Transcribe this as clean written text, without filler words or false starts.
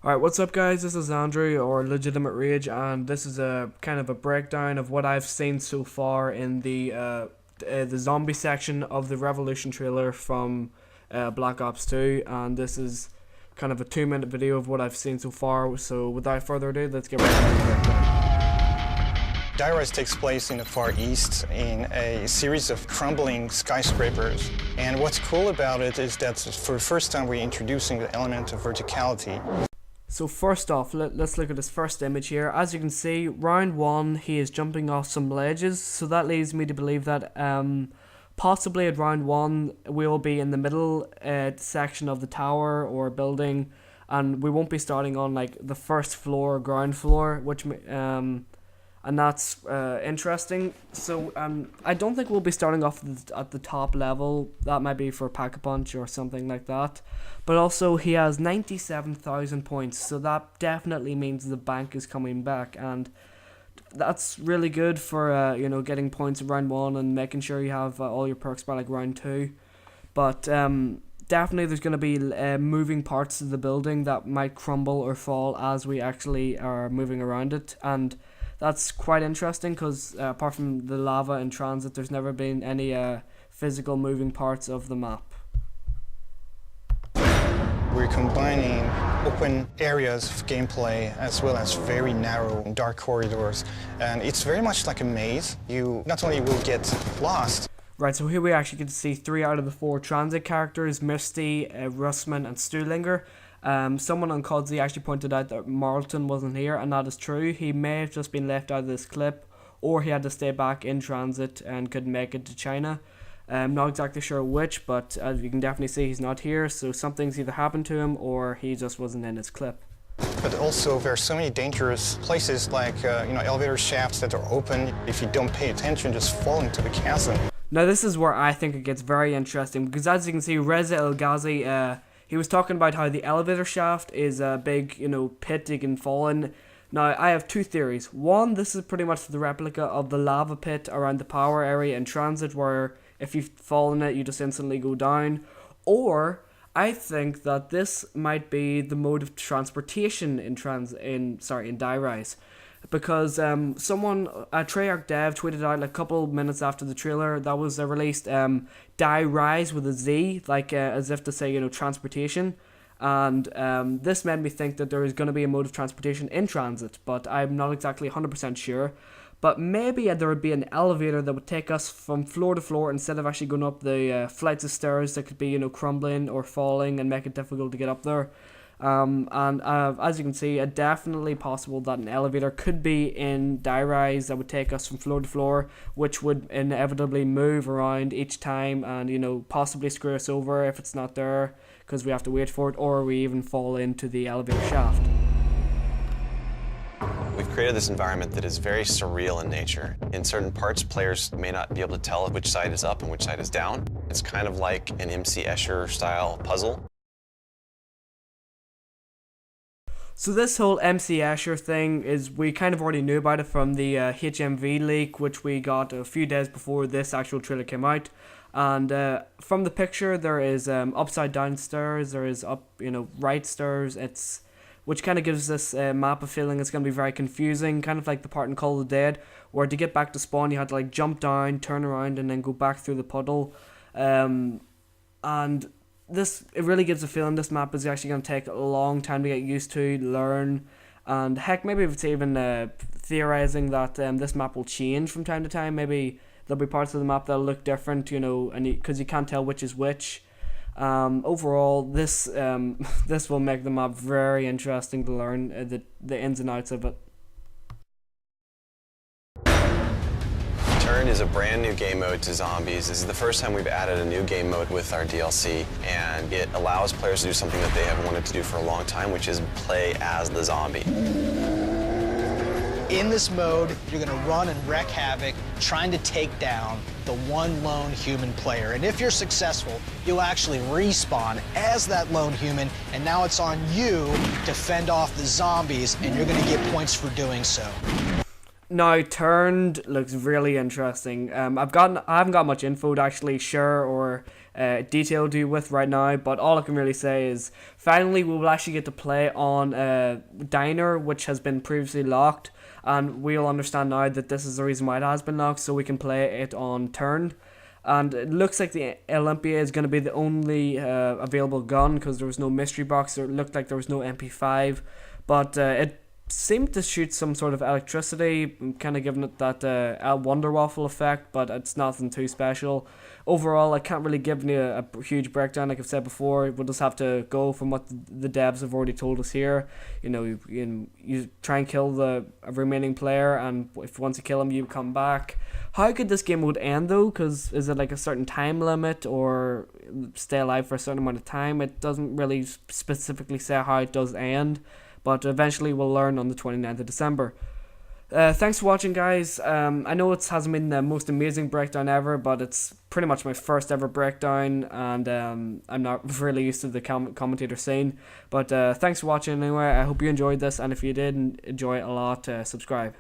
Alright, what's up guys? This is Andrew or Legitimate Rage, and this is a kind of a breakdown of what I've seen so far in the zombie section of the Revolution trailer from Black Ops 2, and this is kind of a 2-minute video of what I've seen so far. So without further ado, let's get right into the breakdown. Die Rise takes place in the Far East in a series of crumbling skyscrapers. And what's cool about it is that for the first time we're introducing the element of verticality. So first off, let's look at this first image here. As you can see, round one, he is jumping off some ledges, so that leads me to believe that possibly at round one we'll be in the middle section of the tower or building, and we won't be starting on like the first floor, ground floor, which and that's interesting. So I don't think we'll be starting off at the top level. That might be for Pack-a-Punch or something like that. But also he has 97,000 points, so that definitely means the bank is coming back, and that's really good for getting points in round one and making sure you have all your perks by like round two. But definitely there's going to be moving parts of the building that might crumble or fall as we actually are moving around it, and that's quite interesting because apart from the lava in transit, there's never been any physical moving parts of the map. We're combining open areas of gameplay as well as very narrow dark corridors, and it's very much like a maze. You not only will get lost. Right, so here we actually get to see 3 out of the 4 transit characters: Misty, Russman and Stuhlinger. Someone on Codzy actually pointed out that Marlton wasn't here, and that is true. He may have just been left out of this clip, or he had to stay back in transit and couldn't make it to China. I'm not exactly sure which, but as you can definitely see, he's not here, so something's either happened to him or he just wasn't in his clip. But also there are so many dangerous places like elevator shafts that are open. If you don't pay attention, just fall into the chasm. Now this is where I think it gets very interesting, because as you can see, Reza El Ghazi, he was talking about how the elevator shaft is a big, pit you can fall in. Now, I have 2 theories. One, this is pretty much the replica of the lava pit around the power area in transit, where if you fall in it, you just instantly go down. Or, I think that this might be the mode of transportation in Die Rise. Because someone, Treyarch Dev, tweeted out like a couple minutes after the trailer that was released, Die Rise with a Z, like as if to say, transportation. And this made me think that there is going to be a mode of transportation in transit, but I'm not exactly 100% sure. But maybe there would be an elevator that would take us from floor to floor instead of actually going up the flights of stairs that could be, crumbling or falling and make it difficult to get up there. As you can see, it's definitely possible that an elevator could be in Die Rise that would take us from floor to floor, which would inevitably move around each time and, possibly screw us over if it's not there because we have to wait for it, or we even fall into the elevator shaft. We've created this environment that is very surreal in nature. In certain parts, players may not be able to tell which side is up and which side is down. It's kind of like an MC Escher style puzzle. So this whole MC Escher thing is, we kind of already knew about it from the HMV leak, which we got a few days before this actual trailer came out. And from the picture, there is upside down stairs, there is up, right stairs. Which kind of gives this map a feeling it's going to be very confusing, kind of like the part in Call of the Dead, where to get back to spawn you had to like jump down, turn around, and then go back through the puddle. And it really gives a feeling this map is actually going to take a long time to get used to, learn, and heck, maybe it's even theorizing that this map will change from time to time. Maybe there'll be parts of the map that'll look different, and because you can't tell which is which. Overall, this this will make the map very interesting to learn the ins and outs of it. Turn is a brand new game mode to zombies. This is the first time we've added a new game mode with our DLC, and it allows players to do something that they have wanted to do for a long time, which is play as the zombie. In this mode, you're going to run and wreak havoc, trying to take down the one lone human player. And if you're successful, you'll actually respawn as that lone human, and now it's on you to fend off the zombies, and you're going to get points for doing so. Now, Turned looks really interesting. I haven't got much info to actually share or detail to you with right now, but all I can really say is finally we will actually get to play on Diner, which has been previously locked, and we'll understand now that this is the reason why it has been locked, so we can play it on Turned. And it looks like the Olympia is going to be the only available gun, because there was no mystery box. It looked like there was no MP5, but it seemed to shoot some sort of electricity, kind of giving it that Wonder Waffle effect, but it's nothing too special. Overall, I can't really give you a huge breakdown, like I've said before. We'll just have to go from what the devs have already told us here. You try and kill the remaining player, and if once you kill him, you come back. How could this game would end though? Because is it like a certain time limit, or stay alive for a certain amount of time? It doesn't really specifically say how it does end, but eventually we'll learn on the 29th of December. Thanks for watching, guys. I know it hasn't been the most amazing breakdown ever, but it's pretty much my first ever breakdown, and I'm not really used to the commentator scene. But thanks for watching anyway. I hope you enjoyed this, and if you did enjoy it a lot, subscribe.